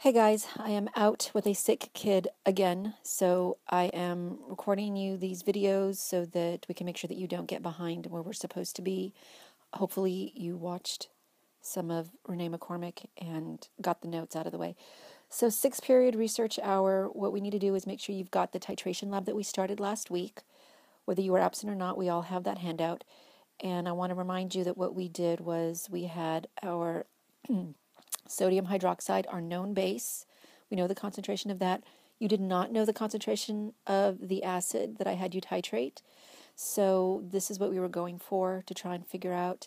Hey guys, I am out with a sick kid again, so I am recording you these videos so that we can make sure that you don't get behind where we're supposed to be. Hopefully you watched some of Renee McCormick and got the notes out of the way. So 6-period research hour, what we need to do is make sure you've got the titration lab that we started last week. Whether you were absent or not, we all have that handout. And I want to remind you that what we did was we had our sodium hydroxide, our known base. We know the concentration of that. You did not know the concentration of the acid that I had you titrate. So this is what we were going for to try and figure out.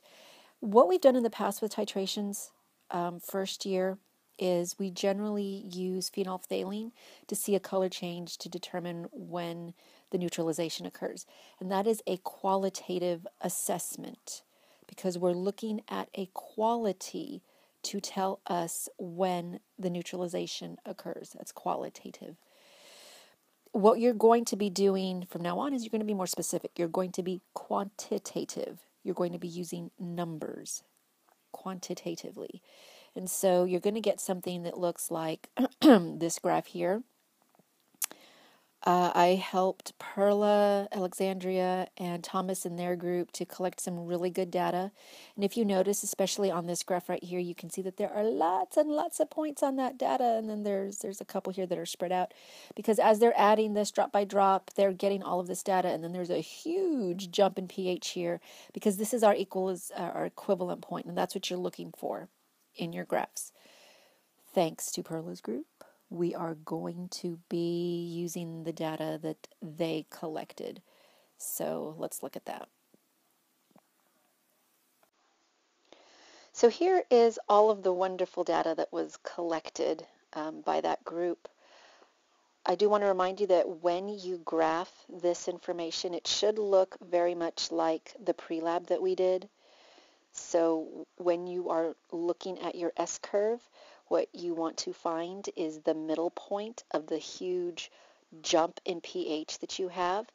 What we've done in the past with titrations, first year, is we generally use phenolphthalein to see a color change to determine when the neutralization occurs. And that is a qualitative assessment because we're looking at a quality to tell us when the neutralization occurs. That's qualitative. What you're going to be doing from now on is you're going to be more specific. You're going to be quantitative. You're going to be using numbers quantitatively. And so you're going to get something that looks like this graph here. I helped Perla, Alexandria, and Thomas in their group to collect some really good data. And if you notice, especially on this graph right here, you can see that there are lots and lots of points on that data. And then there's a couple here that are spread out. Because as they're adding this drop by drop, they're getting all of this data. And then there's a huge jump in pH here because this is our equivalent point. And that's what you're looking for in your graphs. Thanks to Perla's group, we are going to be using the data that they collected. So let's look at that. So here is all of the wonderful data that was collected by that group. I do want to remind you that when you graph this information, it should look very much like the pre-lab that we did. So when you are looking at your S-curve, what you want to find is the middle point of the huge jump in pH that you have.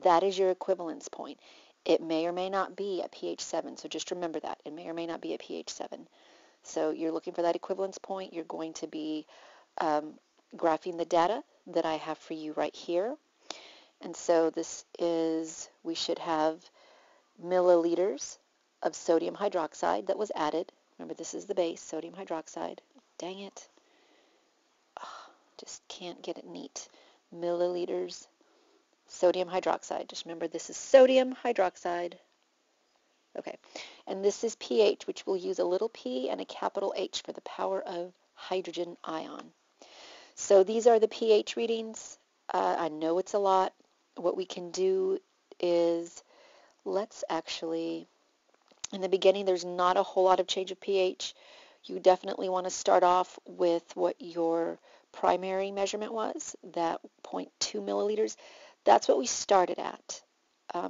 That is your equivalence point. It may or may not be at pH 7, so just remember that. It may or may not be at pH 7. So you're looking for that equivalence point. You're going to be graphing the data that I have for you right here. And so this is, we should have milliliters of sodium hydroxide that was added. Remember, this is the base, sodium hydroxide. Dang it. Oh, just can't get it neat. Milliliters sodium hydroxide. Just remember, this is sodium hydroxide. Okay. And this is pH, which we'll use a little p and a capital H for the power of hydrogen ion. So these are the pH readings. I know it's a lot. What we can do is, let's actually, in the beginning, there's not a whole lot of change of pH. You definitely want to start off with what your primary measurement was, that 0.2 milliliters. That's what we started at.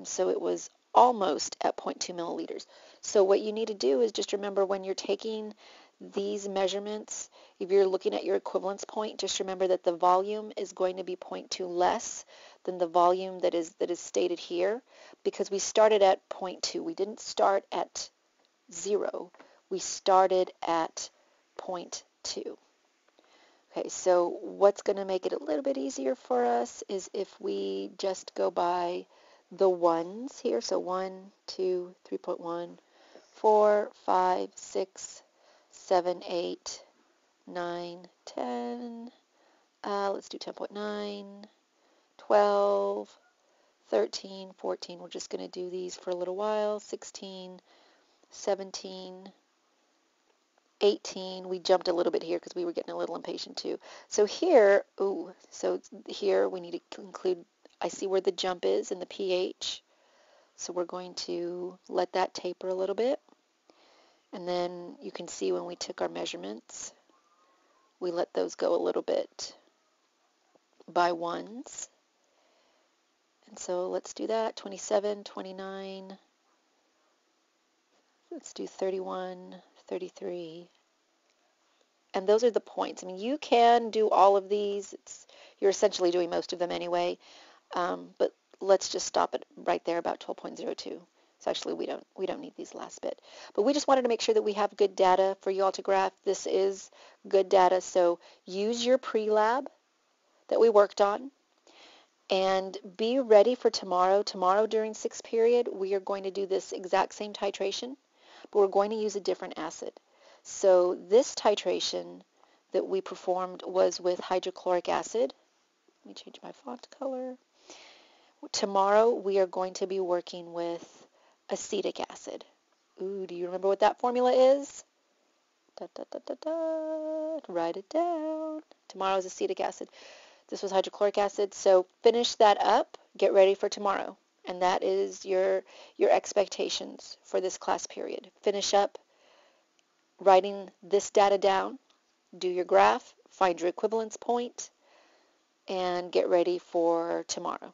So it was almost at 0.2 milliliters. So what you need to do is just remember when you're taking these measurements, if you're looking at your equivalence point, just remember that the volume is going to be 0.2 less than the volume that is stated here, because we started at 0.2. We didn't start at 0. We started at 0.2. Okay, so what's going to make it a little bit easier for us is if we just go by the ones here. So 1, 2, 3.1, 4, 5, 6, 7, 8, 9, 10. Let's do 10.9, 12, 13, 14. We're just going to do these for a little while. 16, 17, 18. We jumped a little bit here because we were getting a little impatient too. So here, here we need to include, I see where the jump is in the pH. So we're going to let that taper a little bit. And then you can see when we took our measurements, we let those go a little bit by ones. And so let's do that. 27, 29. Let's do 31, 33. And those are the points. I mean, you can do all of these. You're essentially doing most of them anyway. But let's just stop it right there, about 12.02. So actually we don't need these last bit. But we just wanted to make sure that we have good data for you all to graph. This is good data, so use your pre-lab that we worked on and be ready for tomorrow. Tomorrow during sixth period, we are going to do this exact same titration, but we're going to use a different acid. So this titration that we performed was with hydrochloric acid. Let me change my font color. Tomorrow we are going to be working with acetic acid. Ooh, do you remember what that formula is? Da, da, da, da, da. Write it down. Tomorrow is acetic acid. This was hydrochloric acid. So finish that up. Get ready for tomorrow. And that is your expectations for this class period. Finish up writing this data down. Do your graph. Find your equivalence point. And get ready for tomorrow.